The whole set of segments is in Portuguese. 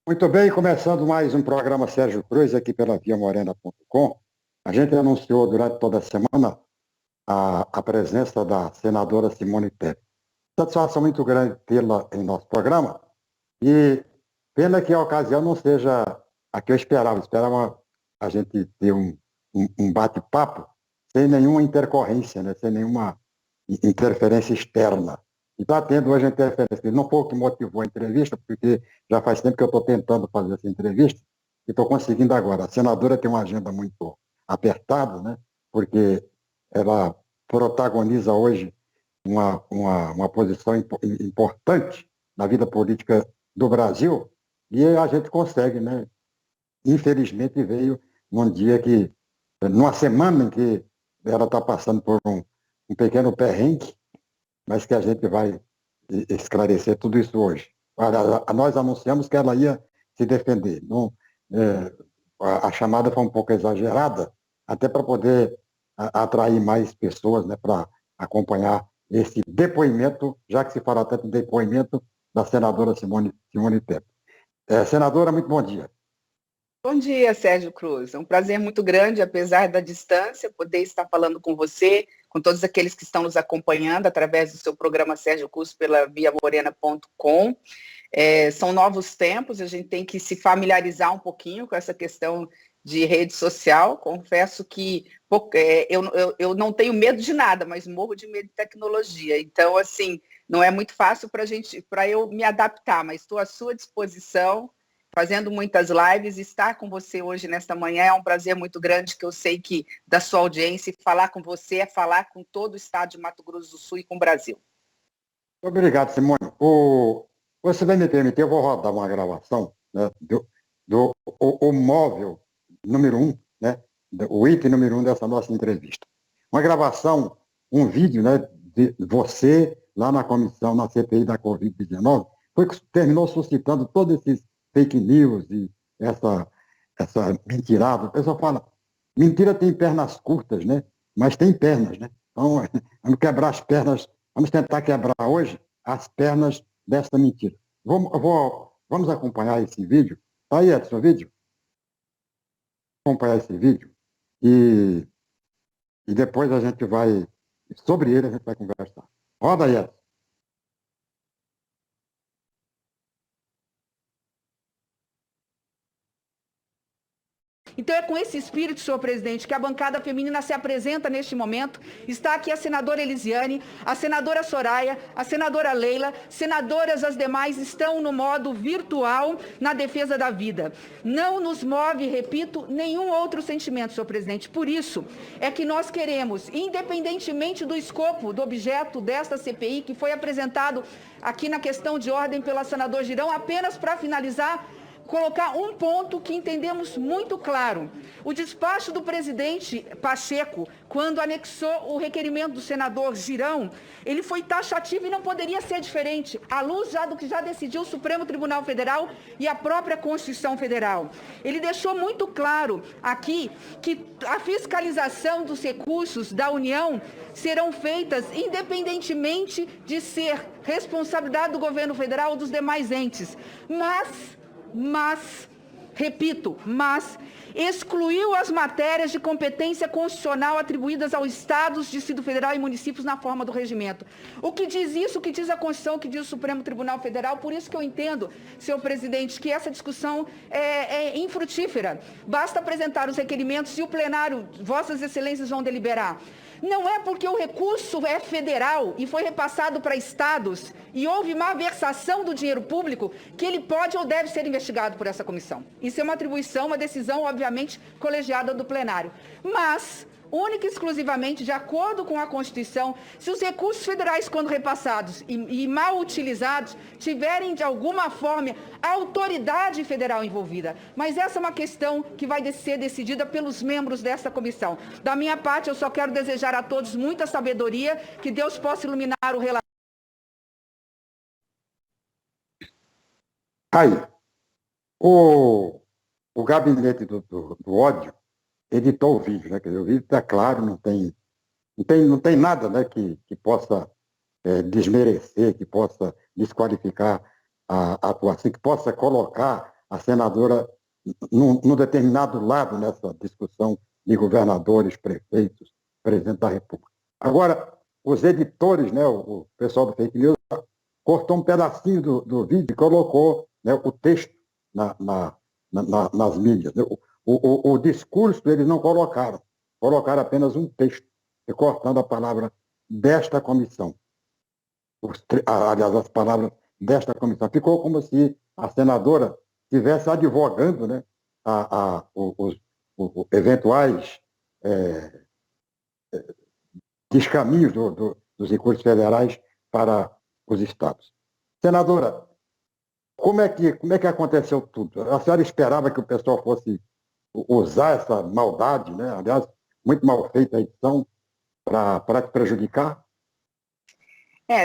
Muito bem, começando mais um programa Sérgio Cruz aqui pela viamorena.com. A gente anunciou durante toda a semana a presença da senadora Simone Tebet. Satisfação muito grande tê-la em nosso programa e pena que a ocasião não seja a que eu esperava. Esperava a gente ter um bate-papo sem nenhuma intercorrência, né? Sem nenhuma interferência externa. E está tendo hoje a interferência. Não foi o que motivou a entrevista, porque já faz tempo que eu estou tentando fazer essa entrevista e estou conseguindo agora. A senadora tem uma agenda muito apertada, né? Porque ela protagoniza hoje uma posição importante na vida política do Brasil e a gente consegue, né? Infelizmente veio num dia que, numa semana em que ela está passando por um pequeno perrengue, mas que a gente vai esclarecer tudo isso hoje. Nós anunciamos que ela ia se defender. Não, a chamada foi um pouco exagerada, até para poder atrair mais pessoas, né, para acompanhar esse depoimento, já que se fala tanto em depoimento da senadora Simone Tebet. Senadora, muito bom dia. Bom dia, Sérgio Cruz. É um prazer muito grande, apesar da distância, poder estar falando com você, com todos aqueles que estão nos acompanhando através do seu programa Sérgio Cruz pela viamorena.com. São novos tempos, a gente tem que se familiarizar um pouquinho com essa questão de rede social. Confesso que eu não tenho medo de nada, mas morro de medo de tecnologia. Então, assim, não é muito fácil para eu me adaptar, mas estou à sua disposição, fazendo muitas lives. Estar com você hoje, nesta manhã, é um prazer muito grande, que eu sei que da sua audiência, e falar com você é falar com todo o estado de Mato Grosso do Sul e com o Brasil. Obrigado, Simone. Você vai me permitir, eu vou rodar uma gravação, né, o móvel número 1, né, o item número 1 dessa nossa entrevista. Uma gravação, um vídeo, né, de você lá na comissão, na CPI da Covid-19, foi que terminou suscitando todos esses fake news e essa mentirada. O pessoal fala, mentira tem pernas curtas, né, mas tem pernas, né? Então, vamos quebrar as pernas, vamos tentar quebrar hoje as pernas dessa mentira. Vamos acompanhar esse vídeo. Tá aí, Edson, o vídeo? Acompanhar esse vídeo e depois a gente vai, sobre ele a gente vai conversar. Roda aí, Edson. Então é com esse espírito, senhor presidente, que a bancada feminina se apresenta neste momento. Está aqui a senadora Elisiane, a senadora Soraya, a senadora Leila, senadoras as demais estão no modo virtual na defesa da vida. Não nos move, repito, nenhum outro sentimento, senhor presidente. Por isso é que nós queremos, independentemente do escopo, do objeto desta CPI, que foi apresentado aqui na questão de ordem pela senadora Girão, apenas para finalizar, colocar um ponto que entendemos muito claro. O despacho do presidente Pacheco, quando anexou o requerimento do senador Girão, ele foi taxativo e não poderia ser diferente, à luz já do que já decidiu o Supremo Tribunal Federal e a própria Constituição Federal. Ele deixou muito claro aqui que a fiscalização dos recursos da União serão feitas independentemente de ser responsabilidade do governo federal ou dos demais entes. Mas, repito, excluiu as matérias de competência constitucional atribuídas aos estados, Distrito Federal e municípios na forma do regimento. O que diz isso, o que diz a Constituição, o que diz o Supremo Tribunal Federal? Por isso que eu entendo, senhor presidente, que essa discussão é infrutífera. Basta apresentar os requerimentos e o plenário, vossas excelências, vão deliberar. Não é porque o recurso é federal e foi repassado para estados e houve malversação do dinheiro público que ele pode ou deve ser investigado por essa comissão. Isso é uma atribuição, uma decisão, obviamente, colegiada do plenário. Mas, única e exclusivamente, de acordo com a Constituição, se os recursos federais, quando repassados e mal utilizados, tiverem, de alguma forma, a autoridade federal envolvida. Mas essa é uma questão que vai ser decidida pelos membros dessa comissão. Da minha parte, eu só quero desejar a todos muita sabedoria, que Deus possa iluminar o relatório. Aí, o gabinete do ódio editou o vídeo, né? Quer dizer, o vídeo está claro, não tem nada, né, que possa desmerecer, que possa desqualificar a atuação, que possa colocar a senadora num determinado lado nessa discussão de governadores, prefeitos, presidente da República. Agora, os editores, né, o pessoal do Fake News, cortou um pedacinho do vídeo e colocou, né, o texto nas mídias. O discurso eles não colocaram apenas um texto, cortando a palavra desta comissão. Aliás, as palavras desta comissão. Ficou como se a senadora estivesse advogando, né, os eventuais descaminhos dos recursos federais para os estados. Senadora, como é que aconteceu tudo? A senhora esperava que o pessoal fosse usar essa maldade, né? Aliás, muito mal feita a edição, para te prejudicar?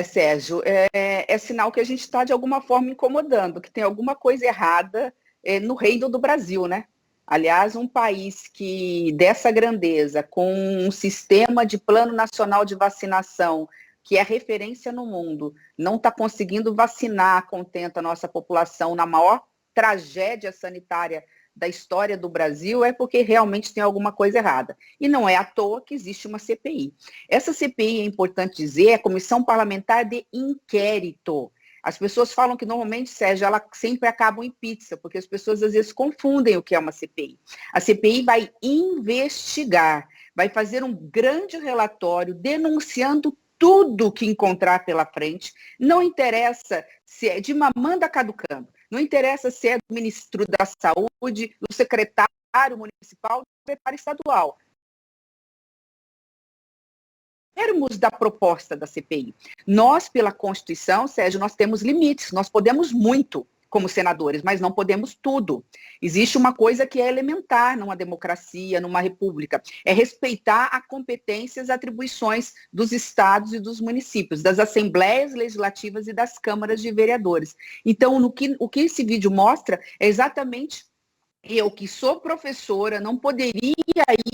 Sérgio, é sinal que a gente está, de alguma forma, incomodando, que tem alguma coisa errada no reino do Brasil, né? Aliás, um país que dessa grandeza, com um sistema de plano nacional de vacinação, que é referência no mundo, não está conseguindo vacinar, contenta a nossa população na maior tragédia sanitária da história do Brasil, é porque realmente tem alguma coisa errada. E não é à toa que existe uma CPI. Essa CPI, é importante dizer, é a Comissão Parlamentar de Inquérito. As pessoas falam que normalmente, Sérgio, ela sempre acabam em pizza, porque as pessoas às vezes confundem o que é uma CPI. A CPI vai investigar, vai fazer um grande relatório denunciando tudo que encontrar pela frente. Não interessa se é de mamanda caducando, não interessa se é do ministro da Saúde, do secretário municipal, do secretário estadual. Termos da proposta da CPI. Nós, pela Constituição, Sérgio, nós temos limites, nós podemos muito como senadores, mas não podemos tudo. Existe uma coisa que é elementar numa democracia, numa república, é respeitar a competência e as atribuições dos estados e dos municípios, das assembleias legislativas e das câmaras de vereadores. Então, o que esse vídeo mostra é exatamente eu, que sou professora, não poderia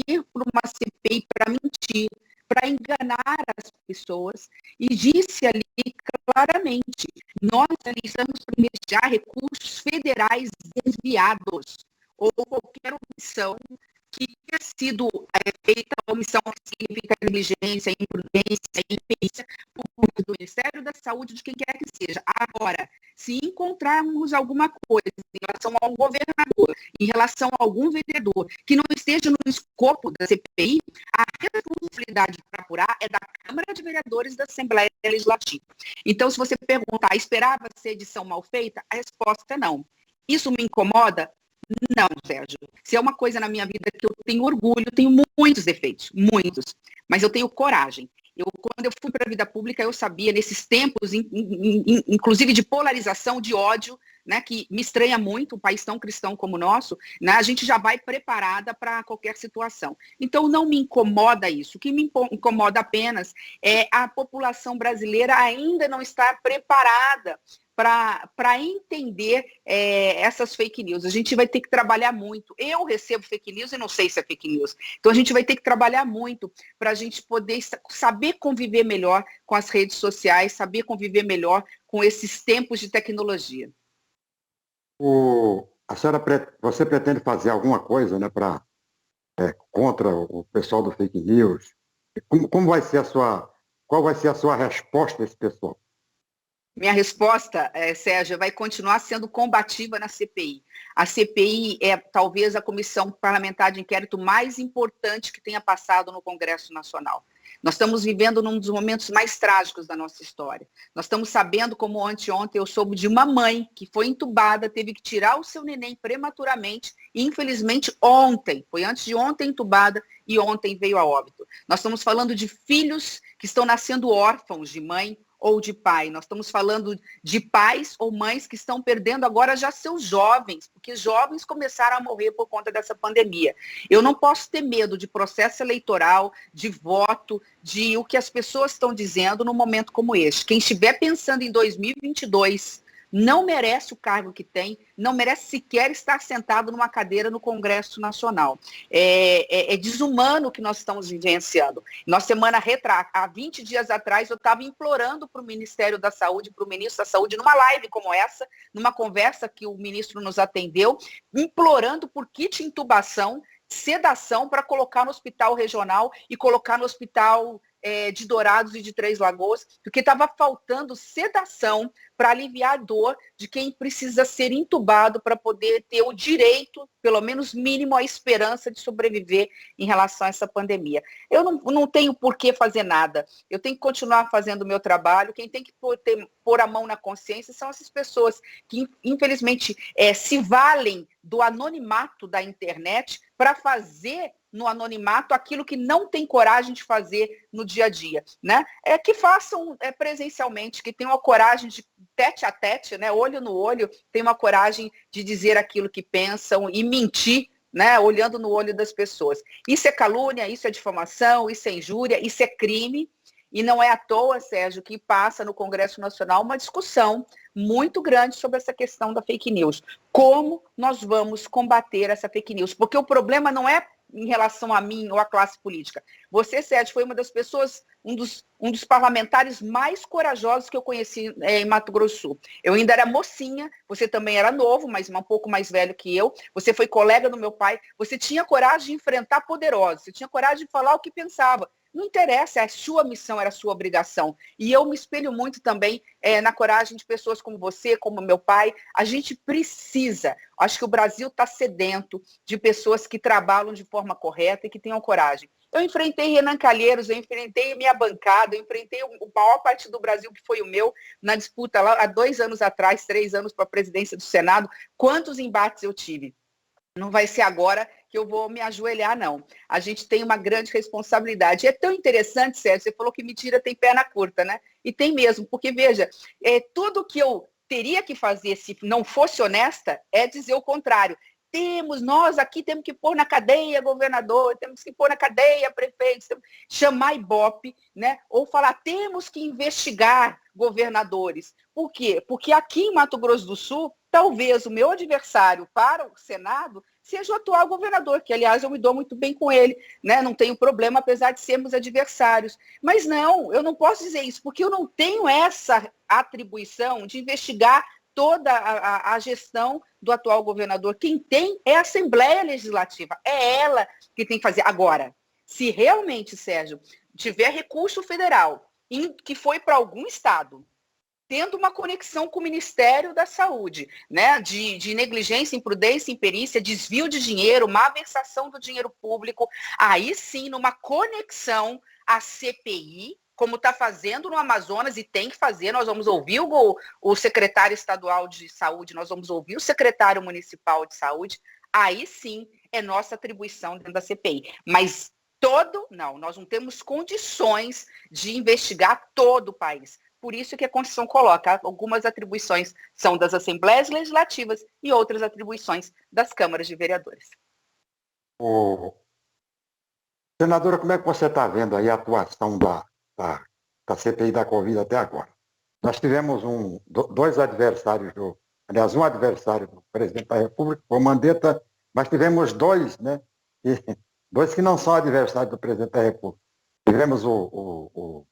ir para uma CPI para mentir, para enganar as pessoas, e disse ali claramente, nós ali estamos para investigar recursos federais desviados, ou qualquer omissão que tenha sido feita, omissão que significa negligência, imprudência, imperícia, por parte do Ministério da Saúde, de quem quer que seja. Agora, se encontrarmos alguma coisa em relação a um governador, em relação a algum vereador, que não esteja no escopo da CPI, a responsabilidade para apurar é da Câmara de Vereadores da Assembleia Legislativa. Então, se você perguntar, esperava ser edição mal feita? A resposta é não. Isso me incomoda? Não, Sérgio. Se é uma coisa na minha vida que eu tenho orgulho, tenho muitos defeitos, muitos, mas eu tenho coragem. Quando eu fui para a vida pública, eu sabia, nesses tempos, inclusive de polarização, de ódio, né, que me estranha muito, um país tão cristão como o nosso, né, a gente já vai preparada para qualquer situação. Então, não me incomoda isso. O que me incomoda apenas é a população brasileira ainda não estar preparada para entender essas fake news. A gente vai ter que trabalhar muito. Eu recebo fake news e não sei se é fake news. Então, a gente vai ter que trabalhar muito para a gente poder saber conviver melhor com as redes sociais, saber conviver melhor com esses tempos de tecnologia. Você pretende fazer alguma coisa, né, contra o pessoal do fake news? Qual vai ser a sua resposta a esse pessoal? Minha resposta, Sérgio, vai continuar sendo combativa na CPI. A CPI é talvez a comissão parlamentar de inquérito mais importante que tenha passado no Congresso Nacional. Nós estamos vivendo num dos momentos mais trágicos da nossa história. Nós estamos sabendo, como anteontem eu soube de uma mãe que foi entubada, teve que tirar o seu neném prematuramente, e infelizmente ontem, foi antes de ontem entubada e ontem veio a óbito. Nós estamos falando de filhos que estão nascendo órfãos de mãe ou de pai. Nós estamos falando de pais ou mães que estão perdendo agora já seus jovens, porque jovens começaram a morrer por conta dessa pandemia. Eu não posso ter medo de processo eleitoral, de voto, de o que as pessoas estão dizendo num momento como este. Quem estiver pensando em 2022 não merece o cargo que tem, não merece sequer estar sentado numa cadeira no Congresso Nacional. É desumano o que nós estamos vivenciando. Há 20 dias atrás, eu estava implorando para o Ministério da Saúde, para o ministro da Saúde, numa live como essa, numa conversa que o ministro nos atendeu, implorando por kit intubação, sedação para colocar no hospital regional e colocar no hospital de Dourados e de Três Lagoas, porque estava faltando sedação para aliviar a dor de quem precisa ser intubado para poder ter o direito, pelo menos mínimo, a esperança de sobreviver em relação a essa pandemia. Eu não tenho por que fazer nada, eu tenho que continuar fazendo o meu trabalho, quem tem que pôr a mão na consciência são essas pessoas que, infelizmente, se valem do anonimato da internet para fazer no anonimato aquilo que não tem coragem de fazer no dia a dia, né? Que façam presencialmente, que tenham a coragem de tete a tete, né? Olho no olho, tenham a coragem de dizer aquilo que pensam e mentir, né? Olhando no olho das pessoas. Isso é calúnia, isso é difamação, isso é injúria, isso é crime. E não é à toa, Sérgio, que passa no Congresso Nacional uma discussão muito grande sobre essa questão da fake news. Como nós vamos combater essa fake news? Porque o problema não é em relação a mim ou à classe política. Você, Sérgio, foi uma das pessoas, um dos parlamentares mais corajosos que eu conheci em Mato Grosso do Sul. Eu ainda era mocinha, você também era novo, mas um pouco mais velho que eu. Você foi colega do meu pai. Você tinha coragem de enfrentar poderosos. Você tinha coragem de falar o que pensava. Não interessa, é a sua missão, era a sua obrigação. E eu me espelho muito também na coragem de pessoas como você, como meu pai. A gente precisa, acho que o Brasil está sedento de pessoas que trabalham de forma correta e que tenham coragem. Eu enfrentei Renan Calheiros, eu enfrentei minha bancada, eu enfrentei o maior partido do Brasil, que foi o meu, na disputa lá há 2 anos atrás, 3 anos para a presidência do Senado. Quantos embates eu tive? Não vai ser agora que eu vou me ajoelhar, não. A gente tem uma grande responsabilidade. E é tão interessante, Sérgio, você falou que mentira tem perna curta, né? E tem mesmo, porque, veja, tudo que eu teria que fazer se não fosse honesta é dizer o contrário. Nós aqui temos que pôr na cadeia governador, temos que pôr na cadeia prefeito, chamar Ibope, né? Ou falar, temos que investigar governadores. Por quê? Porque aqui em Mato Grosso do Sul, talvez o meu adversário para o Senado seja o atual governador, que, aliás, eu me dou muito bem com ele, né? Não tenho problema, apesar de sermos adversários. Mas não, eu não posso dizer isso, porque eu não tenho essa atribuição de investigar toda a gestão do atual governador. Quem tem é a Assembleia Legislativa, é ela que tem que fazer. Agora, se realmente, Sérgio, tiver recurso federal que foi para algum estado, tendo uma conexão com o Ministério da Saúde, né, de negligência, imprudência, imperícia, desvio de dinheiro, malversação do dinheiro público, aí sim, numa conexão à CPI, como está fazendo no Amazonas, e tem que fazer, nós vamos ouvir o secretário estadual de saúde, nós vamos ouvir o secretário municipal de saúde, aí sim é nossa atribuição dentro da CPI. Mas nós não temos condições de investigar todo o país. Por isso que a Constituição coloca algumas atribuições são das Assembleias Legislativas e outras atribuições das câmaras de vereadores. Senadora, como é que você está vendo aí a atuação da CPI da Covid até agora? Nós tivemos dois adversários, um adversário do presidente da República, o Mandetta, mas tivemos dois, né? Dois que não são adversários do presidente da República. Tivemos o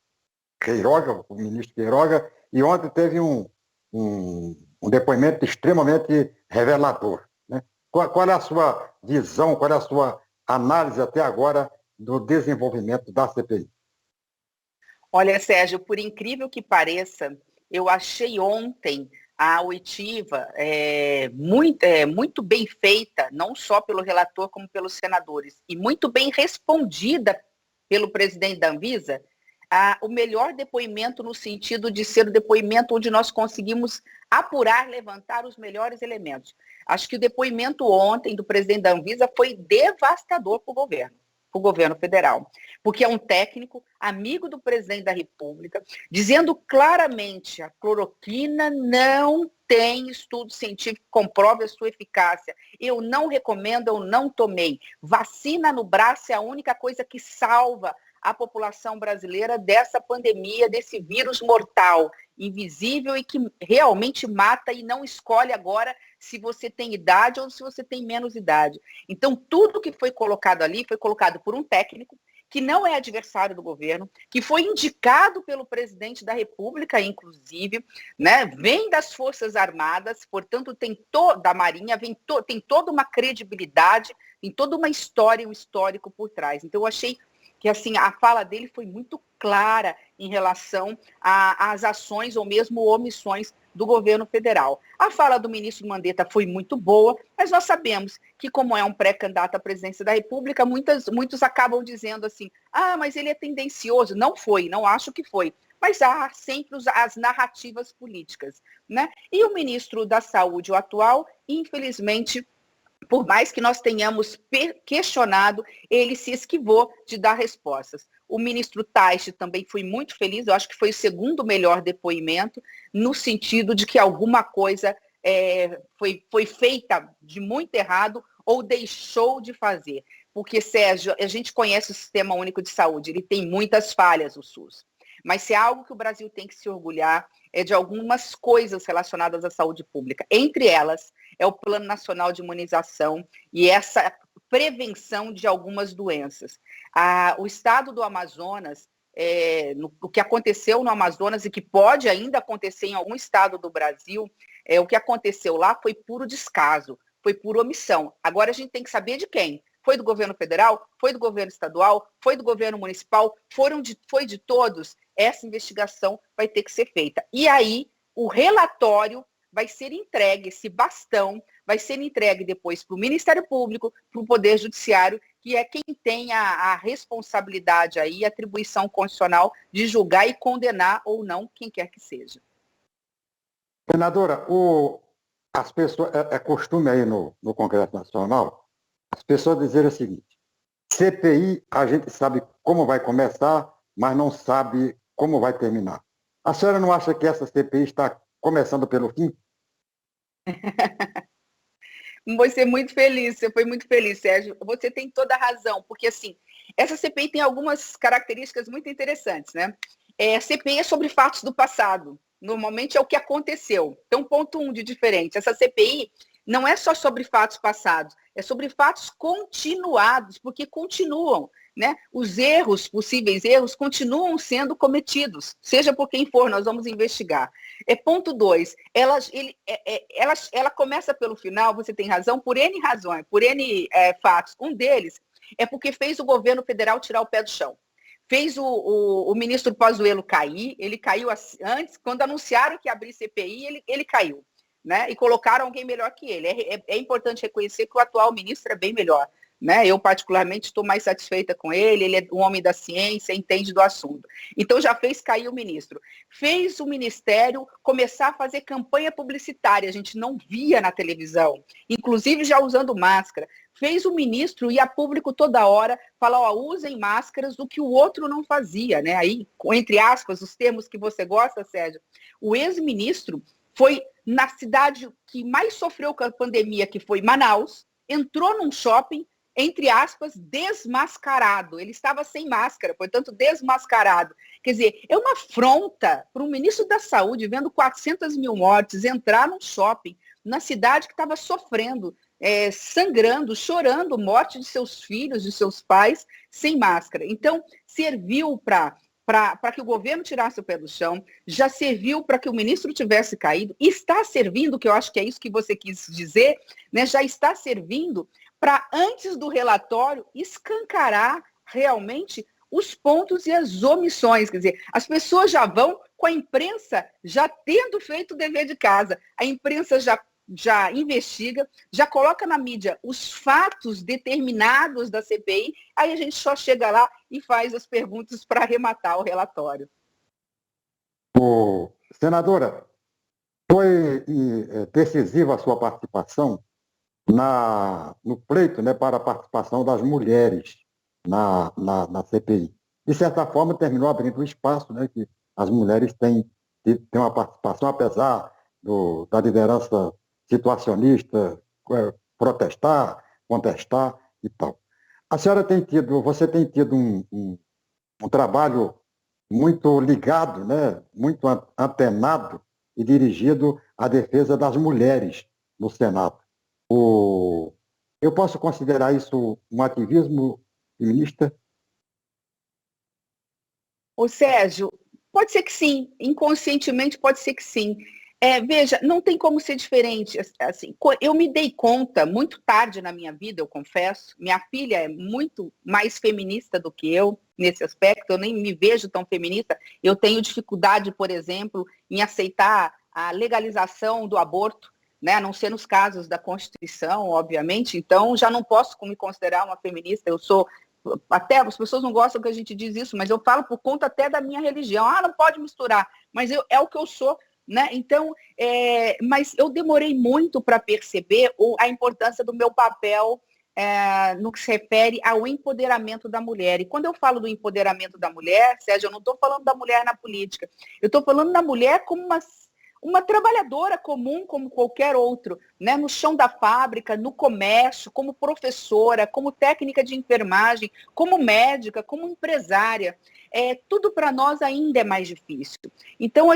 Queiroga, o ministro Queiroga, e ontem teve um depoimento extremamente revelador, né? Qual é a sua visão, qual é a sua análise até agora do desenvolvimento da CPI? Olha, Sérgio, por incrível que pareça, eu achei ontem a oitiva muito bem feita, não só pelo relator, como pelos senadores, e muito bem respondida pelo presidente da Anvisa, o melhor depoimento no sentido de ser o depoimento onde nós conseguimos apurar, levantar os melhores elementos. Acho que o depoimento ontem do presidente da Anvisa foi devastador para o governo federal, porque é um técnico, amigo do presidente da República, dizendo claramente a cloroquina não tem estudo científico que comprove a sua eficácia. Eu não recomendo, eu não tomei. Vacina no braço é a única coisa que salva a população brasileira dessa pandemia, desse vírus mortal, invisível e que realmente mata e não escolhe agora se você tem idade ou se você tem menos idade. Então, tudo que foi colocado ali foi colocado por um técnico que não é adversário do governo, que foi indicado pelo presidente da República, inclusive, né? Vem das Forças Armadas, portanto, tem da Marinha, tem toda uma credibilidade, tem toda uma história, um histórico por trás. Então, eu achei que assim, a fala dele foi muito clara em relação às ações ou mesmo omissões do governo federal. A fala do ministro Mandetta foi muito boa, mas nós sabemos que, como é um pré-candidato à presidência da República, muitos acabam dizendo assim, mas ele é tendencioso. Não foi, não acho que foi. Mas há sempre as narrativas políticas, né? E o ministro da Saúde, o atual, infelizmente, por mais que nós tenhamos questionado, ele se esquivou de dar respostas. O ministro Taixe também foi muito feliz, eu acho que foi o segundo melhor depoimento, no sentido de que alguma coisa foi feita de muito errado ou deixou de fazer. Porque, Sérgio, a gente conhece o Sistema Único de Saúde, ele tem muitas falhas, o SUS. Mas se é algo que o Brasil tem que se orgulhar, é de algumas coisas relacionadas à saúde pública. Entre elas, é o Plano Nacional de Imunização e essa prevenção de algumas doenças. O estado do Amazonas, o que aconteceu no Amazonas e que pode ainda acontecer em algum estado do Brasil, o que aconteceu lá foi puro descaso, foi pura omissão. Agora a gente tem que saber de quem. Foi do governo federal? Foi do governo estadual? Foi do governo municipal? Foi de todos? Essa investigação vai ter que ser feita. E aí, o relatório vai ser entregue, esse bastão vai ser entregue depois para o Ministério Público, para o Poder Judiciário, que é quem tem a responsabilidade aí, a atribuição constitucional de julgar e condenar ou não quem quer que seja. Senadora, as pessoas, é costume aí no Congresso Nacional, as pessoas dizerem o seguinte: CPI, a gente sabe como vai começar, mas não sabe como vai terminar. A senhora não acha que essa CPI está começando pelo fim? Você foi muito feliz, Sérgio. Você tem toda a razão, porque assim, essa CPI tem algumas características muito interessantes, né? A CPI é sobre fatos do passado. Normalmente é o que aconteceu. Então, ponto 1 de diferente. Essa CPI não é só sobre fatos passados, é sobre fatos continuados, porque continuam, né? Os possíveis erros, continuam sendo cometidos, seja por quem for, nós vamos investigar. Ponto 2, ela começa pelo final, você tem razão, por N razões, por N fatos. Um deles é porque fez o governo federal tirar o pé do chão. Fez o ministro Pazuello cair, ele caiu antes, quando anunciaram que ia abrir CPI, ele caiu, né? E colocaram alguém melhor que ele. É importante reconhecer que o atual ministro é bem melhor, né? Eu, particularmente, estou mais satisfeita com ele é um homem da ciência, entende do assunto. Então, já fez cair o ministro. Fez o ministério começar a fazer campanha publicitária, a gente não via na televisão, inclusive já usando máscara. Fez o ministro ir a público toda hora, falar, usem máscaras, o que o outro não fazia, né? Aí, entre aspas, os termos que você gosta, Sérgio, o ex-ministro foi na cidade que mais sofreu com a pandemia, que foi Manaus, entrou num shopping, entre aspas, desmascarado. Ele estava sem máscara, portanto, desmascarado. Quer dizer, é uma afronta para um ministro da Saúde, vendo 400 mil mortes, entrar num shopping, na cidade que estava sofrendo, sangrando, chorando morte de seus filhos, de seus pais, sem máscara. Então, serviu para que o governo tirasse o pé do chão, já serviu para que o ministro tivesse caído, está servindo, que eu acho que é isso que você quis dizer, né, já está servindo para, antes do relatório, escancarar realmente os pontos e as omissões. Quer dizer, as pessoas já vão com a imprensa já tendo feito o dever de casa. A imprensa já investiga, já coloca na mídia os fatos determinados da CPI, aí a gente só chega lá e faz as perguntas para arrematar o relatório. Senadora, foi decisiva a sua participação no pleito, né, para a participação das mulheres na CPI. De certa forma, terminou abrindo um espaço, né, que as mulheres têm uma participação, apesar da liderança situacionista, protestar, contestar e tal. Você tem tido um trabalho muito ligado, né, muito antenado e dirigido à defesa das mulheres no Senado. Eu posso considerar isso um ativismo feminista? Ô, Sérgio, pode ser que sim, inconscientemente pode ser que sim. Veja, não tem como ser diferente. Assim, eu me dei conta muito tarde na minha vida, eu confesso. Minha filha é muito mais feminista do que eu nesse aspecto. Eu nem me vejo tão feminista. Eu tenho dificuldade, por exemplo, em aceitar a legalização do aborto, né? A não ser nos casos da Constituição, obviamente. Então, já não posso me considerar uma feminista. Eu sou até as pessoas não gostam que a gente diz isso, mas eu falo por conta até da minha religião. Não pode misturar, mas é o que eu sou. Né? Então, mas eu demorei muito para perceber a importância do meu papel no que se refere ao empoderamento da mulher. E quando eu falo do empoderamento da mulher, Sérgio, eu não estou falando da mulher na política, eu estou falando da mulher como uma trabalhadora comum, como qualquer outro, né? No chão da fábrica, no comércio, como professora, como técnica de enfermagem, como médica, como empresária. Tudo para nós ainda é mais difícil. Então,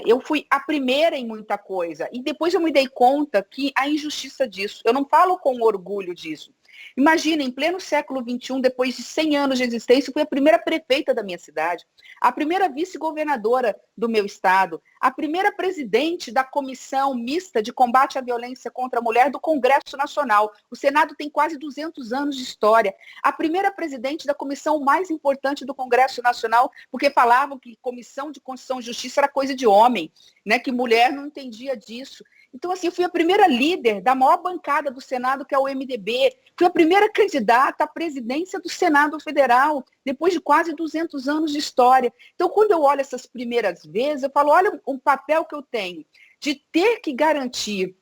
eu fui a primeira em muita coisa, e depois eu me dei conta que a injustiça disso, eu não falo com orgulho disso. Imagina, em pleno século XXI, depois de 100 anos de existência, eu fui a primeira prefeita da minha cidade, a primeira vice-governadora do meu estado, a primeira presidente da Comissão Mista de Combate à Violência contra a Mulher do Congresso Nacional. O Senado tem quase 200 anos de história. A primeira presidente da comissão mais importante do Congresso Nacional, porque falavam que Comissão de Constituição e Justiça era coisa de homem, né, que mulher não entendia disso. Então, assim, eu fui a primeira líder da maior bancada do Senado, que é o MDB. Fui a primeira candidata à presidência do Senado Federal, depois de quase 200 anos de história. Então, quando eu olho essas primeiras vezes, eu falo, olha o papel que eu tenho de ter que garantir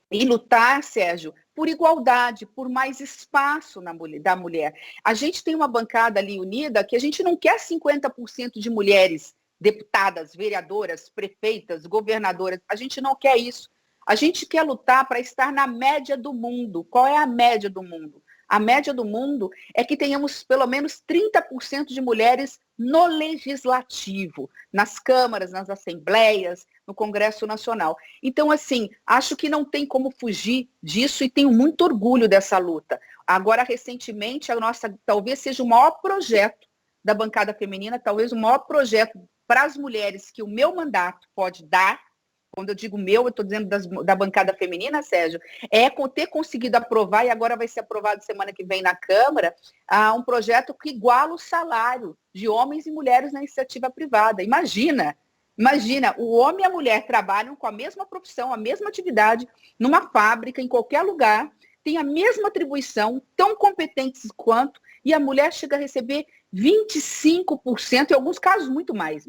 e lutar, Sérgio, por igualdade, por mais espaço da mulher. A gente tem uma bancada ali unida que a gente não quer 50% de mulheres deputadas, vereadoras, prefeitas, governadoras. A gente não quer isso. A gente quer lutar para estar na média do mundo. Qual é a média do mundo? A média do mundo é que tenhamos pelo menos 30% de mulheres no legislativo, nas câmaras, nas assembleias, no Congresso Nacional. Então, assim, acho que não tem como fugir disso e tenho muito orgulho dessa luta. Agora, recentemente, talvez seja o maior projeto da bancada feminina, talvez o maior projeto para as mulheres que o meu mandato pode dar. Quando eu digo eu estou dizendo da bancada feminina, Sérgio, ter conseguido aprovar, e agora vai ser aprovado semana que vem na Câmara, um projeto que iguala o salário de homens e mulheres na iniciativa privada. Imagina, o homem e a mulher trabalham com a mesma profissão, a mesma atividade, numa fábrica, em qualquer lugar, tem a mesma atribuição, tão competentes quanto, e a mulher chega a receber 25%, em alguns casos muito mais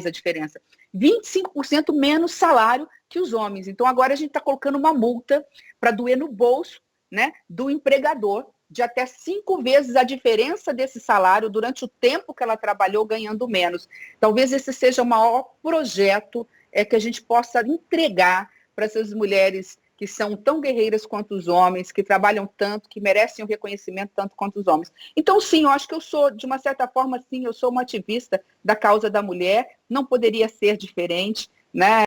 a diferença, 25% menos salário que os homens. Então, agora a gente está colocando uma multa para doer no bolso, né, do empregador, de até 5 vezes a diferença desse salário durante o tempo que ela trabalhou ganhando menos. Talvez esse seja o maior projeto que a gente possa entregar para essas mulheres que são tão guerreiras quanto os homens, que trabalham tanto, que merecem o reconhecimento tanto quanto os homens. Então, sim, eu acho que eu sou, de uma certa forma, sim, eu sou uma ativista da causa da mulher, não poderia ser diferente, né?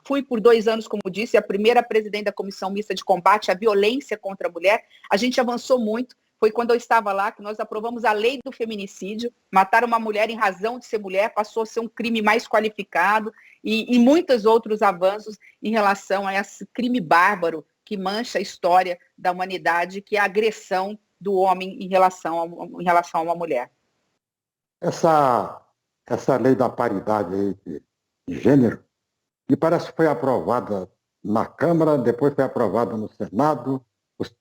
Fui por 2 anos, como disse, a primeira presidente da Comissão Mista de Combate à Violência contra a Mulher. A gente avançou muito. Foi quando eu estava lá que nós aprovamos a lei do feminicídio. Matar uma mulher em razão de ser mulher passou a ser um crime mais qualificado e muitos outros avanços em relação a esse crime bárbaro que mancha a história da humanidade, que é a agressão do homem em relação a uma mulher. Essa lei da paridade aí de gênero, me parece que foi aprovada na Câmara, depois foi aprovada no Senado,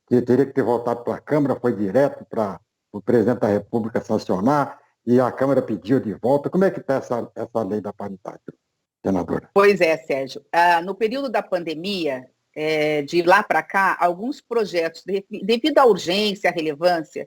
teria que ter voltado para a Câmara, foi direto para o presidente da República sancionar, e a Câmara pediu de volta. Como é que está essa lei da paridade, senadora? Pois é, Sérgio. No período da pandemia, de lá para cá, alguns projetos, devido à urgência, à relevância,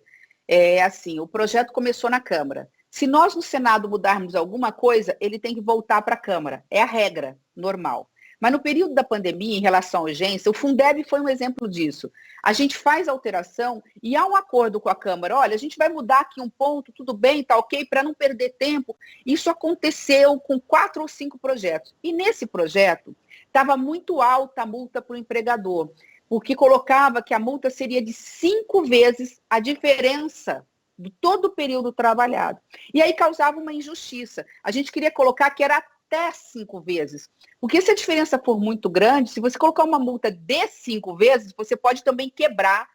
o projeto começou na Câmara. Se nós no Senado mudarmos alguma coisa, ele tem que voltar para a Câmara. É a regra normal. Mas no período da pandemia, em relação à urgência, o Fundeb foi um exemplo disso. A gente faz alteração e há um acordo com a Câmara. Olha, a gente vai mudar aqui um ponto, tudo bem, tá ok, para não perder tempo. Isso aconteceu com 4 ou 5 projetos. E nesse projeto, estava muito alta a multa para o empregador, porque colocava que a multa seria de 5 vezes a diferença de todo o período trabalhado. E aí causava uma injustiça. A gente queria colocar que era até 5 vezes. Porque se a diferença for muito grande, se você colocar uma multa de 5 vezes, você pode também quebrar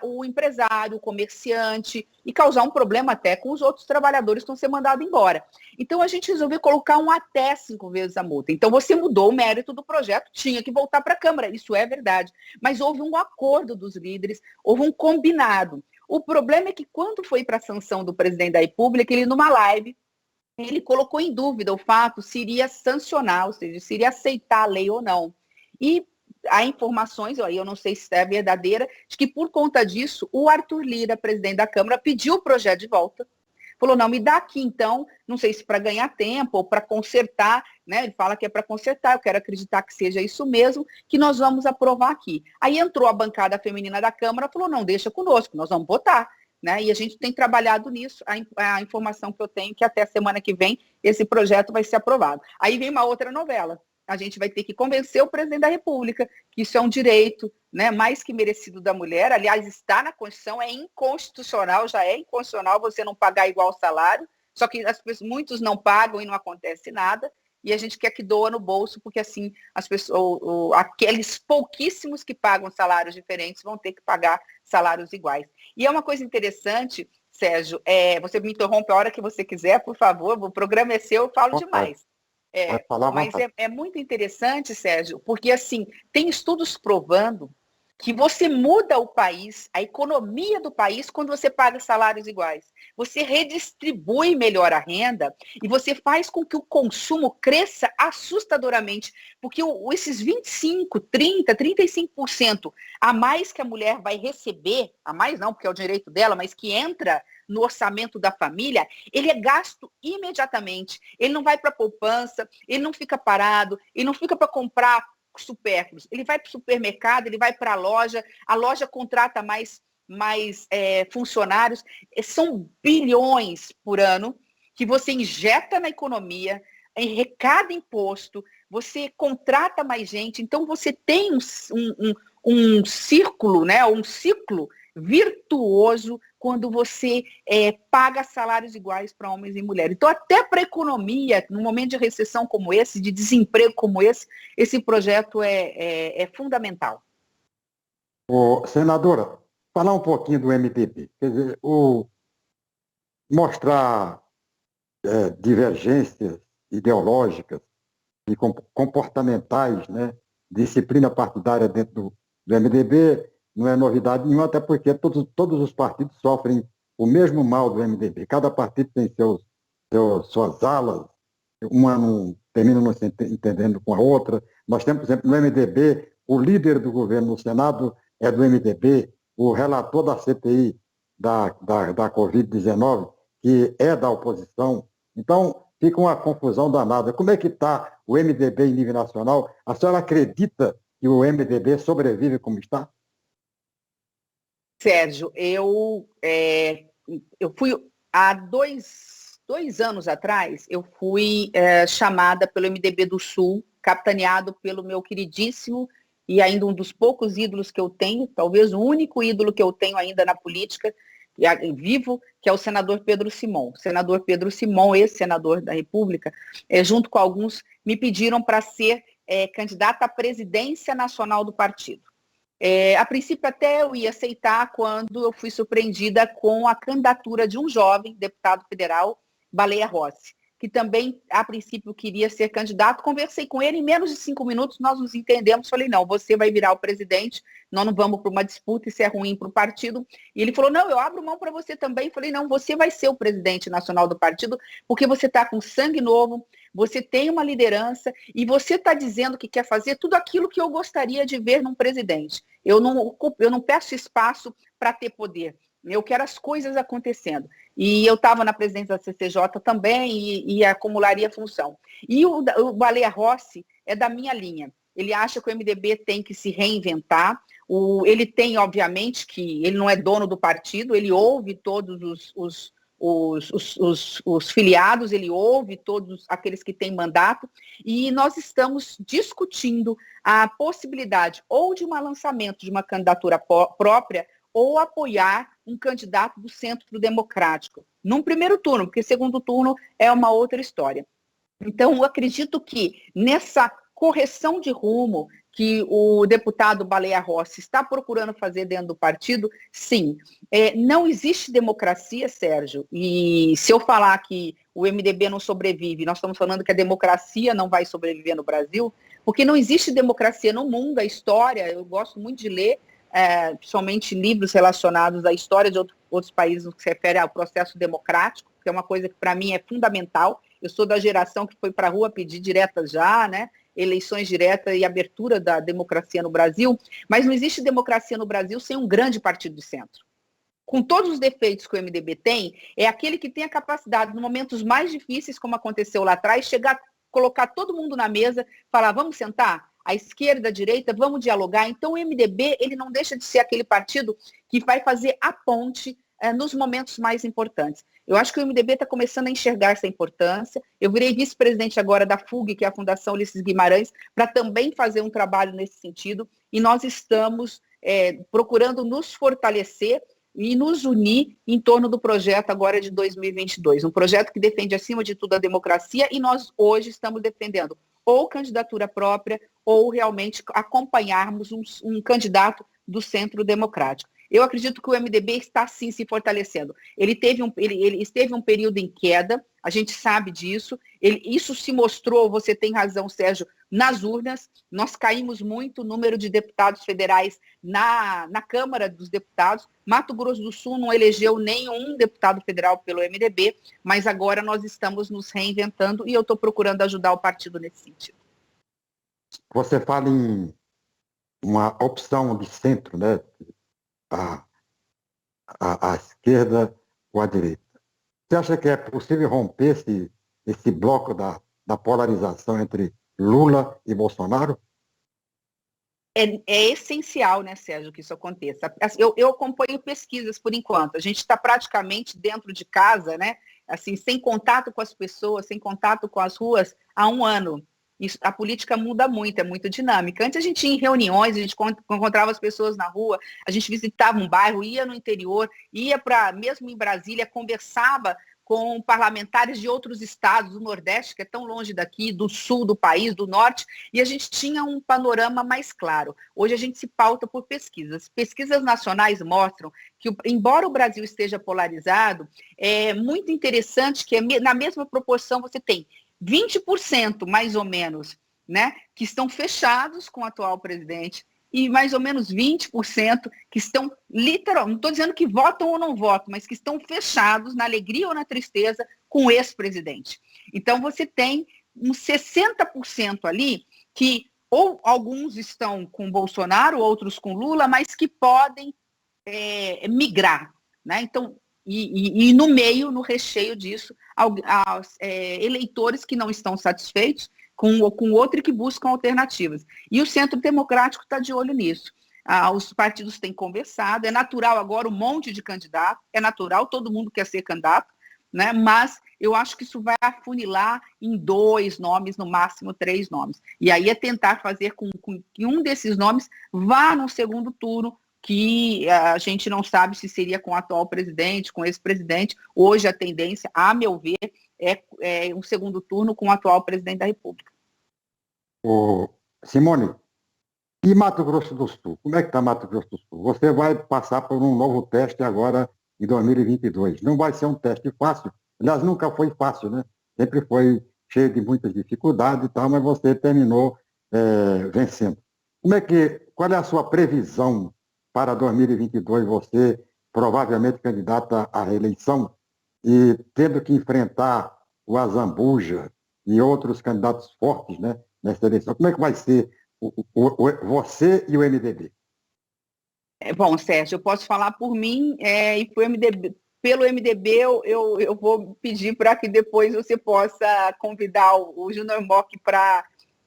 o empresário, o comerciante, e causar um problema até com os outros trabalhadores que vão ser mandados embora. Então, a gente resolveu colocar um até 5 vezes a multa. Então, você mudou o mérito do projeto, tinha que voltar para a Câmara, isso é verdade. Mas houve um acordo dos líderes, houve um combinado. O problema é que quando foi para a sanção do presidente da República, ele numa live, ele colocou em dúvida o fato se iria sancionar, ou seja, se iria aceitar a lei ou não. E há informações, aí eu não sei se é verdadeira, de que por conta disso, o Arthur Lira, presidente da Câmara, pediu o projeto de volta. Falou, não, me dá aqui então, não sei se para ganhar tempo ou para consertar, né? Ele fala que é para consertar, eu quero acreditar que seja isso mesmo, que nós vamos aprovar aqui. Aí entrou a bancada feminina da Câmara, falou, não, deixa conosco, nós vamos votar. Né? E a gente tem trabalhado nisso, a informação que eu tenho que até a semana que vem esse projeto vai ser aprovado. Aí vem uma outra novela. A gente vai ter que convencer o presidente da República que isso é um direito, né, mais que merecido da mulher. Aliás, está na Constituição, é inconstitucional, já é inconstitucional você não pagar igual salário, só que muitos não pagam e não acontece nada, e a gente quer que doa no bolso, porque assim as pessoas, aqueles pouquíssimos que pagam salários diferentes vão ter que pagar salários iguais. E é uma coisa interessante, Sérgio, você me interrompe a hora que você quiser, por favor, o programa é seu, eu falo demais. Mas é muito interessante, Sérgio, porque assim, tem estudos provando que você muda o país, a economia do país, quando você paga salários iguais. Você redistribui melhor a renda e você faz com que o consumo cresça assustadoramente, porque esses 25, 30, 35% a mais que a mulher vai receber, a mais não, porque é o direito dela, mas que entra no orçamento da família, ele é gasto imediatamente. Ele não vai para a poupança, ele não fica parado, ele não fica para comprar supérfluos. Ele vai para o supermercado, ele vai para a loja contrata mais funcionários. São bilhões por ano que você injeta na economia, arrecada imposto, você contrata mais gente, então você tem um círculo, né, um ciclo virtuoso quando você paga salários iguais para homens e mulheres. Então, até para a economia, num momento de recessão como esse, de desemprego como esse projeto é fundamental. Senadora, falar um pouquinho do MDB. Quer dizer, mostrar divergências ideológicas e comportamentais, né, disciplina partidária dentro do MDB, não é novidade nenhuma, até porque todos os partidos sofrem o mesmo mal do MDB. Cada partido tem suas alas, uma não termina não se entendendo com a outra. Nós temos, por exemplo, no MDB, o líder do governo no Senado é do MDB, o relator da CPI da Covid-19, que é da oposição. Então, fica uma confusão danada. Como é que está o MDB em nível nacional? A senhora acredita que o MDB sobrevive como está? Sérgio, eu fui há dois anos atrás, eu fui chamada pelo MDB do Sul, capitaneado pelo meu queridíssimo e ainda um dos poucos ídolos que eu tenho, talvez o único ídolo que eu tenho ainda na política, vivo, que é o senador Pedro Simon. O senador Pedro Simon, ex-senador da República, junto com alguns, me pediram para ser candidata à presidência nacional do partido. A princípio até eu ia aceitar quando eu fui surpreendida com a candidatura de um jovem deputado federal, Baleia Rossi, que também, a princípio, queria ser candidato. Conversei com ele, em menos de 5 minutos nós nos entendemos. Falei, não, você vai virar o presidente, nós não vamos para uma disputa, isso é ruim para o partido. E ele falou, não, eu abro mão para você também. Falei, não, você vai ser o presidente nacional do partido, porque você está com sangue novo, você tem uma liderança e você está dizendo que quer fazer tudo aquilo que eu gostaria de ver num presidente. Eu não peço espaço para ter poder. Eu quero as coisas acontecendo. E eu estava na presidência da CCJ também e acumularia função. E o Baleia Rossi é da minha linha. ele acha que o MDB tem que se reinventar. Ele tem, obviamente, que ele não é dono do partido, ele ouve todos os filiados, ele ouve todos aqueles que têm mandato, e nós estamos discutindo a possibilidade ou de um lançamento de uma candidatura própria ou apoiar um candidato do Centro Democrático, num primeiro turno, porque segundo turno é uma outra história. Então, eu acredito que nessa correção de rumo que o deputado Baleia Rossi está procurando fazer dentro do partido, sim. Não existe democracia, Sérgio, e se eu falar que o MDB não sobrevive, nós estamos falando que a democracia não vai sobreviver no Brasil, porque não existe democracia no mundo, a história, eu gosto muito de ler, principalmente livros relacionados à história de outros países no que se refere ao processo democrático, que é uma coisa que para mim é fundamental. Eu sou da geração que foi para a rua pedir diretas já, né? Eleições diretas e abertura da democracia no Brasil, mas não existe democracia no Brasil sem um grande partido de centro. Com todos os defeitos que o MDB tem, é aquele que tem a capacidade, nos momentos mais difíceis, como aconteceu lá atrás, chegar, colocar todo mundo na mesa, falar, vamos sentar? A esquerda, a direita, vamos dialogar. Então o MDB, ele não deixa de ser aquele partido que vai fazer a ponte nos momentos mais importantes. Eu acho que o MDB está começando a enxergar essa importância. Eu virei vice-presidente agora da FUG, que é a Fundação Ulisses Guimarães, para também fazer um trabalho nesse sentido, e nós estamos procurando nos fortalecer e nos unir em torno do projeto agora de 2022, um projeto que defende acima de tudo a democracia, e nós hoje estamos defendendo ou candidatura própria ou realmente acompanharmos um candidato do Centro Democrático. Eu acredito que o MDB está, sim, se fortalecendo. Ele esteve um período em queda, a gente sabe disso. Isso se mostrou, você tem razão, Sérgio, nas urnas. Nós caímos muito o número de deputados federais na Câmara dos Deputados. Mato Grosso do Sul não elegeu nenhum deputado federal pelo MDB, mas agora nós estamos nos reinventando e eu estou procurando ajudar o partido nesse sentido. Você fala em uma opção de centro, né? A esquerda ou a direita. Você acha que é possível romper esse bloco da polarização entre Lula e Bolsonaro? É essencial, né, Sérgio, que isso aconteça. Eu acompanho pesquisas por enquanto. A gente está praticamente dentro de casa, né? Assim, sem contato com as pessoas, sem contato com as ruas, há um ano. A política muda muito, é muito dinâmica. Antes a gente ia em reuniões, a gente encontrava as pessoas na rua, a gente visitava um bairro, ia no interior, ia mesmo em Brasília, conversava com parlamentares de outros estados, do Nordeste, que é tão longe daqui, do Sul do país, do Norte, e a gente tinha um panorama mais claro. Hoje a gente se pauta por pesquisas. Pesquisas nacionais mostram que, embora o Brasil esteja polarizado, é muito interessante que na mesma proporção você tem 20%, mais ou menos, né, que estão fechados com o atual presidente, e mais ou menos 20% que estão, literalmente, não estou dizendo que votam ou não votam, mas que estão fechados, na alegria ou na tristeza, com o ex-presidente. Então, você tem uns 60% ali que, ou alguns estão com Bolsonaro, outros com Lula, mas que podem migrar, né? Então, e no meio, no recheio disso, eleitores que não estão satisfeitos com outro e que buscam alternativas. E o Centro Democrático está de olho nisso. Os partidos têm conversado, é natural agora um monte de candidato, é natural, todo mundo quer ser candidato, né? Mas eu acho que isso vai afunilar em 2 nomes, no máximo 3 nomes. E aí é tentar fazer com que um desses nomes vá no segundo turno, que a gente não sabe se seria com o atual presidente, com esse presidente. Hoje a tendência, a meu ver, é um segundo turno com o atual presidente da República. Simone, e Mato Grosso do Sul? Como é que está Mato Grosso do Sul? Você vai passar por um novo teste agora em 2022. Não vai ser um teste fácil. Aliás, nunca foi fácil, né? Sempre foi cheio de muitas dificuldades e tal, mas você terminou vencendo. Qual é a sua previsão para 2022, você provavelmente candidata à reeleição e tendo que enfrentar o Azambuja e outros candidatos fortes, né, nessa eleição? Como é que vai ser você e o MDB? Bom, Sérgio, eu posso falar por mim e pelo MDB eu vou pedir para que depois você possa convidar o Júnior Mock para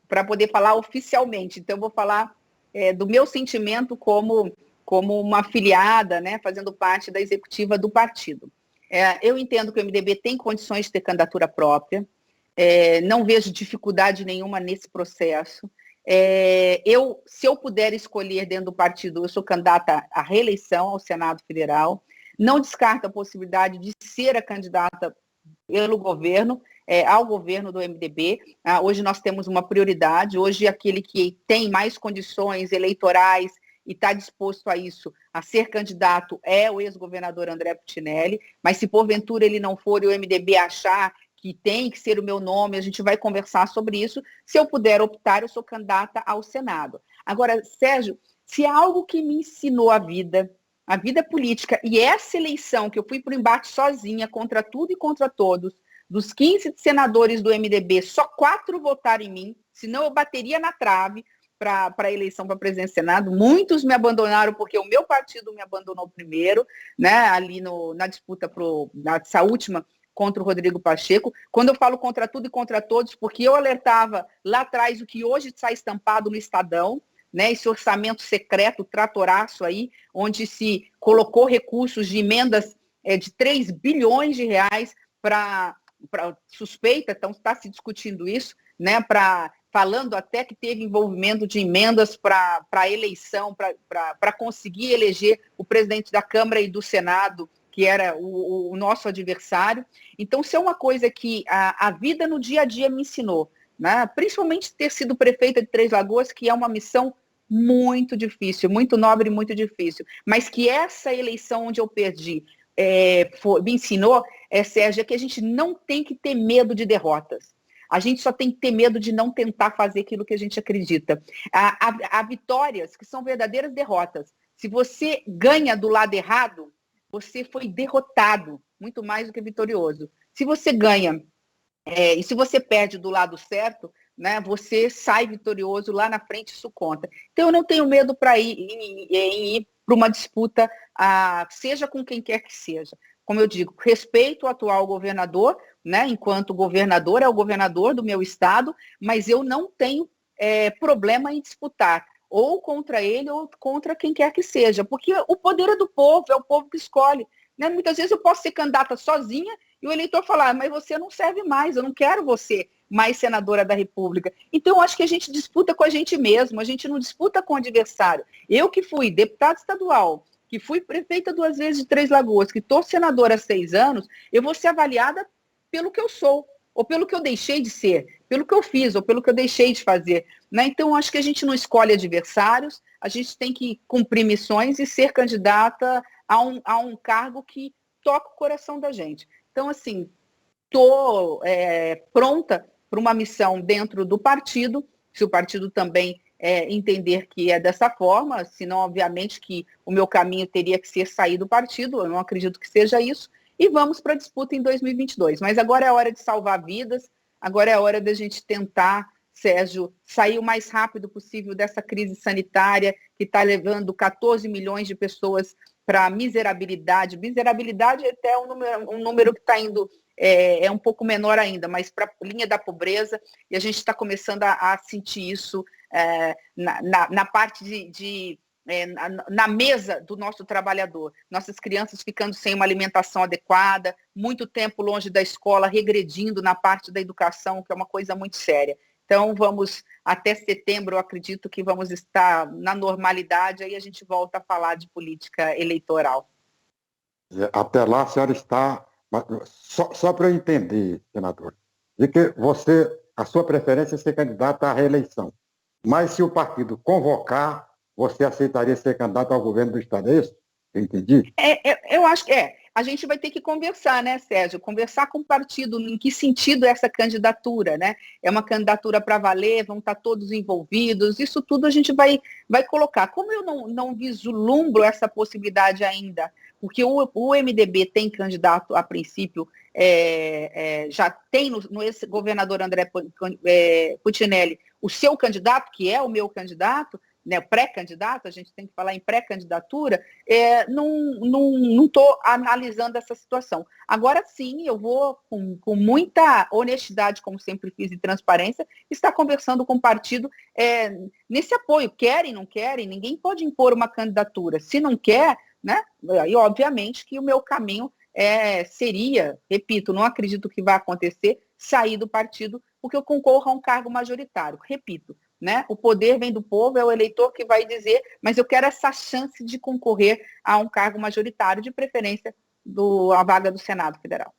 para poder falar oficialmente. Então, eu vou falar do meu sentimento como uma afiliada, né, fazendo parte da executiva do partido. Eu entendo que o MDB tem condições de ter candidatura própria, não vejo dificuldade nenhuma nesse processo. Se eu puder escolher dentro do partido, eu sou candidata à reeleição ao Senado Federal, não descarto a possibilidade de ser a candidata pelo governo, ao governo do MDB. Hoje nós temos uma prioridade, hoje aquele que tem mais condições eleitorais e está disposto a isso, a ser candidato, é o ex-governador André Putinelli, mas se porventura ele não for e o MDB achar que tem que ser o meu nome, a gente vai conversar sobre isso. Se eu puder optar, eu sou candidata ao Senado. Agora, Sérgio, se há algo que me ensinou a vida política, e essa eleição que eu fui para o embate sozinha, contra tudo e contra todos, dos 15 senadores do MDB, só 4 votaram em mim, senão eu bateria na trave para a eleição para presidente do Senado. Muitos me abandonaram porque o meu partido me abandonou primeiro, né, ali na disputa nessa última contra o Rodrigo Pacheco. Quando eu falo contra tudo e contra todos, porque eu alertava lá atrás o que hoje está estampado no Estadão, né, esse orçamento secreto, tratoraço aí, onde se colocou recursos de emendas de 3 bilhões de reais para suspeita, então está se discutindo isso, né, falando até que teve envolvimento de emendas para a eleição, para conseguir eleger o presidente da Câmara e do Senado, que era o nosso adversário. Então, se é uma coisa que a vida no dia a dia me ensinou, né, principalmente ter sido prefeita de Três Lagoas, que é uma missão muito difícil, muito nobre e muito difícil, mas que essa eleição onde eu perdi me ensinou, Sérgio, é que a gente não tem que ter medo de derrotas. A gente só tem que ter medo de não tentar fazer aquilo que a gente acredita. Há vitórias que são verdadeiras derrotas. Se você ganha do lado errado, você foi derrotado, muito mais do que vitorioso. Se você ganha e se você perde do lado certo, né, você sai vitorioso lá na frente, isso conta. Então, eu não tenho medo para ir para uma disputa, seja com quem quer que seja. Como eu digo, respeito o atual governador, né, enquanto governador, é o governador do meu estado, mas eu não tenho problema em disputar, ou contra ele, ou contra quem quer que seja, porque o poder é do povo, é o povo que escolhe. Né? Muitas vezes eu posso ser candidata sozinha e o eleitor falar, mas você não serve mais, eu não quero você mais senadora da República. Então, eu acho que a gente disputa com a gente mesmo, a gente não disputa com o adversário. Eu que fui deputada estadual, que fui prefeita 2 vezes de Três Lagoas, que estou senadora há 6 anos, eu vou ser avaliada pelo que eu sou, ou pelo que eu deixei de ser, pelo que eu fiz, ou pelo que eu deixei de fazer. Né? Então, acho que a gente não escolhe adversários, a gente tem que cumprir missões e ser candidata a um cargo que toca o coração da gente. Então, assim, estou pronta para uma missão dentro do partido, se o partido também entender que é dessa forma, senão, obviamente, que o meu caminho teria que ser sair do partido, eu não acredito que seja isso, e vamos para a disputa em 2022. Mas agora é a hora de salvar vidas, agora é a hora da gente tentar, Sérgio, sair o mais rápido possível dessa crise sanitária que está levando 14 milhões de pessoas para a miserabilidade. Miserabilidade é até um número que está indo, um pouco menor ainda, mas para a linha da pobreza, e a gente está começando a sentir isso na parte na mesa do nosso trabalhador. Nossas crianças ficando sem uma alimentação adequada, muito tempo longe da escola, regredindo na parte da educação, que é uma coisa muito séria. Então, até setembro, eu acredito que vamos estar na normalidade, aí a gente volta a falar de política eleitoral. Até lá, a senhora está... Só para eu entender, senador, de que a sua preferência é ser candidata à reeleição, mas se o partido convocar, você aceitaria ser candidato ao governo do Estado, é isso? Eu entendi? Eu acho que a gente vai ter que conversar, né, Sérgio? Conversar com o partido, em que sentido é essa candidatura, né? É uma candidatura para valer, vão estar todos envolvidos, isso tudo a gente vai colocar. Como eu não vislumbro essa possibilidade ainda, porque o MDB tem candidato, a princípio, já tem no ex-governador André Putinelli o seu candidato, que é o meu candidato, né, pré-candidato, a gente tem que falar em pré-candidatura, não estou analisando essa situação. Agora sim, eu vou, com muita honestidade, como sempre fiz, e transparência, estar conversando com o partido nesse apoio. Querem, não querem, ninguém pode impor uma candidatura. Se não quer, né, e obviamente que o meu caminho seria, repito, não acredito que vai acontecer, sair do partido, porque eu concorro a um cargo majoritário. Repito, né? O poder vem do povo, é o eleitor que vai dizer, mas eu quero essa chance de concorrer a um cargo majoritário, de preferência a vaga do Senado Federal.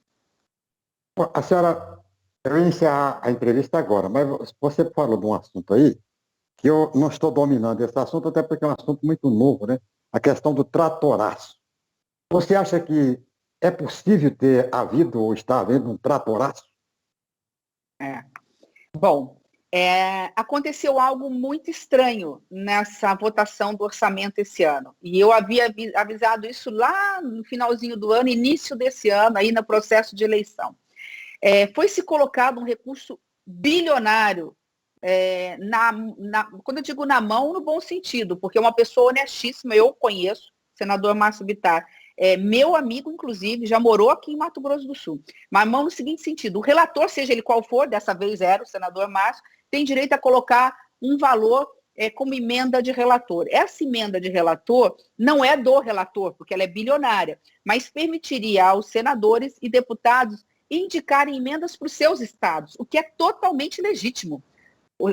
A senhora, eu ia encerrar a entrevista agora, mas você falou de um assunto aí que eu não estou dominando esse assunto, até porque é um assunto muito novo, né? A questão do tratoraço. Você acha que é possível ter havido ou está havendo um tratoraço? Bom, aconteceu algo muito estranho nessa votação do orçamento esse ano. E eu havia avisado isso lá no finalzinho do ano, início desse ano, aí no processo de eleição. Foi se colocado um recurso bilionário, quando eu digo na mão, no bom sentido, porque é uma pessoa honestíssima, eu conheço, senador Márcio Bittar, meu amigo, inclusive, já morou aqui em Mato Grosso do Sul. Mas mão no seguinte sentido, o relator, seja ele qual for, dessa vez era o senador Márcio, tem direito a colocar um valor como emenda de relator. Essa emenda de relator não é do relator, porque ela é bilionária, mas permitiria aos senadores e deputados indicarem emendas para os seus estados, o que é totalmente legítimo.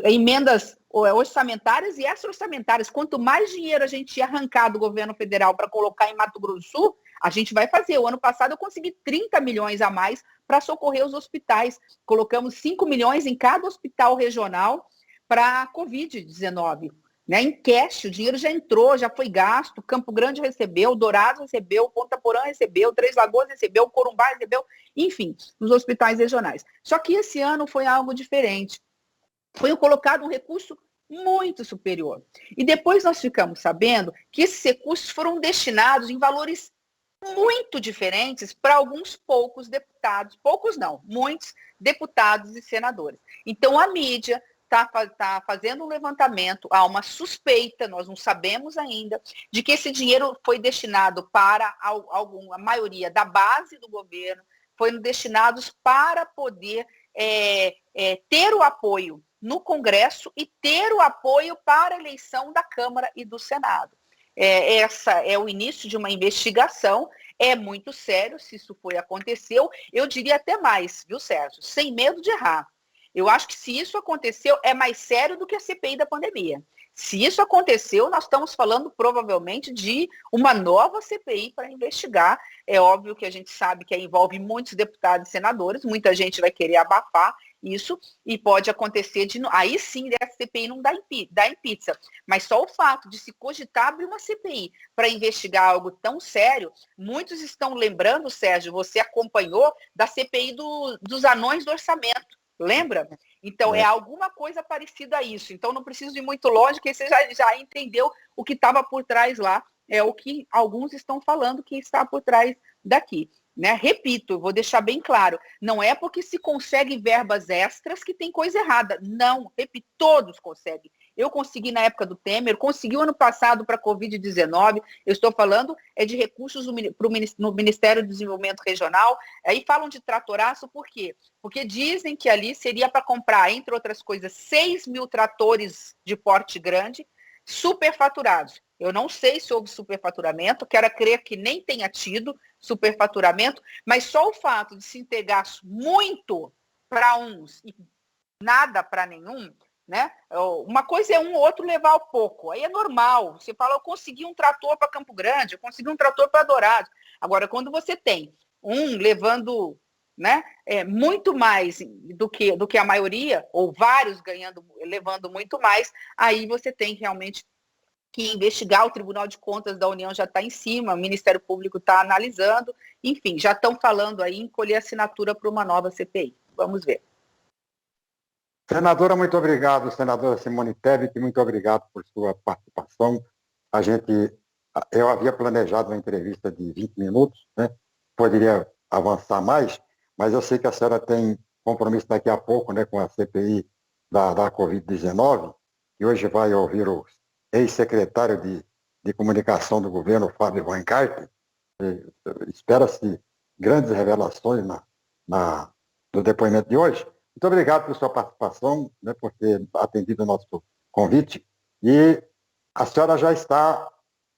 Emendas orçamentárias e extra-orçamentárias. Quanto mais dinheiro a gente arrancar do governo federal para colocar em Mato Grosso do Sul, a gente vai fazer. O ano passado eu consegui 30 milhões a mais para socorrer os hospitais. Colocamos 5 milhões em cada hospital regional para a Covid-19. Né? Em cash, o dinheiro já entrou, já foi gasto. Campo Grande recebeu, Dourados recebeu, Ponta Porã recebeu, Três Lagoas recebeu, Corumbá recebeu, enfim, nos hospitais regionais. Só que esse ano foi algo diferente. Foi colocado um recurso muito superior. E depois nós ficamos sabendo que esses recursos foram destinados em valores muito diferentes para alguns poucos deputados, poucos não, muitos deputados e senadores. Então a mídia está fazendo um levantamento, há uma suspeita, nós não sabemos ainda, de que esse dinheiro foi destinado para a maioria da base do governo, foram destinados para poder ter o apoio no Congresso e ter o apoio para a eleição da Câmara e do Senado. Essa é o início de uma investigação, é muito sério se isso aconteceu, eu diria até mais, viu, Sérgio? Sem medo de errar. Eu acho que se isso aconteceu, é mais sério do que a CPI da pandemia. Se isso aconteceu, nós estamos falando provavelmente de uma nova CPI para investigar. É óbvio que a gente sabe que envolve muitos deputados e senadores, muita gente vai querer abafar isso e pode acontecer aí sim a CPI não dá em pizza. Mas só o fato de se cogitar abrir uma CPI para investigar algo tão sério, muitos estão lembrando, Sérgio, você acompanhou da CPI dos anões do orçamento. Lembra? Então, é alguma coisa parecida a isso. Então, não preciso ir muito longe, porque você já entendeu o que estava por trás lá. É o que alguns estão falando que está por trás daqui. Né? Repito, vou deixar bem claro, não é porque se consegue verbas extras que tem coisa errada. Não, repito, todos conseguem. Eu consegui na época do Temer, consegui o ano passado para a Covid-19, eu estou falando de recursos no Ministério do Desenvolvimento Regional, aí falam de tratoraço, por quê? Porque dizem que ali seria para comprar, entre outras coisas, 6 mil tratores de porte grande, superfaturados. Eu não sei se houve superfaturamento, quero crer que nem tenha tido superfaturamento, mas só o fato de se entregar muito para uns e nada para nenhum, né? Uma coisa é um ou outro levar o pouco, aí é normal. Você fala, eu consegui um trator para Campo Grande, eu consegui um trator para Dourados. Agora, quando você tem um levando, né, muito mais do que a maioria, ou vários levando muito mais, aí você tem realmente que investigar. O Tribunal de Contas da União já está em cima, o Ministério Público está analisando, enfim, já estão falando aí em colher assinatura para uma nova CPI. Vamos ver. Senadora, muito obrigado. Senadora Simone Tebet, muito obrigado por sua participação. Eu havia planejado uma entrevista de 20 minutos, né? Poderia avançar mais, mas eu sei que a senhora tem compromisso daqui a pouco, né, com a CPI da Covid-19, e hoje vai ouvir ex-secretário de comunicação do governo, Fábio Weingarten. Espera-se grandes revelações no depoimento de hoje. Muito obrigado pela sua participação, né, por ter atendido o nosso convite. E a senhora já está,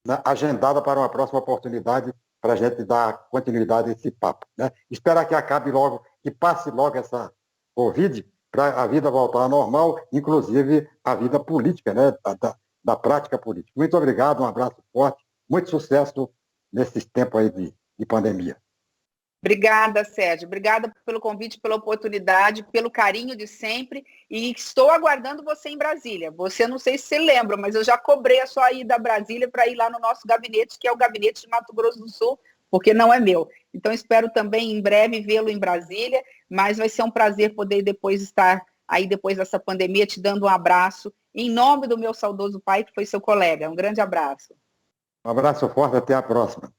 né, agendada para uma próxima oportunidade para a gente dar continuidade a esse papo, né? Esperar que acabe logo, que passe logo essa Covid, para a vida voltar ao normal, inclusive a vida política, né, da prática política. Muito obrigado, um abraço forte, muito sucesso nesses tempos aí de pandemia. Obrigada, Sérgio. Obrigada pelo convite, pela oportunidade, pelo carinho de sempre. E estou aguardando você em Brasília. Você, não sei se você lembra, mas eu já cobrei a sua ida a Brasília para ir lá no nosso gabinete, que é o gabinete de Mato Grosso do Sul, porque não é meu. Então, espero também em breve vê-lo em Brasília, mas vai ser um prazer poder depois estar aí, depois dessa pandemia, te dando um abraço, em nome do meu saudoso pai, que foi seu colega. Um grande abraço. Um abraço forte, até a próxima.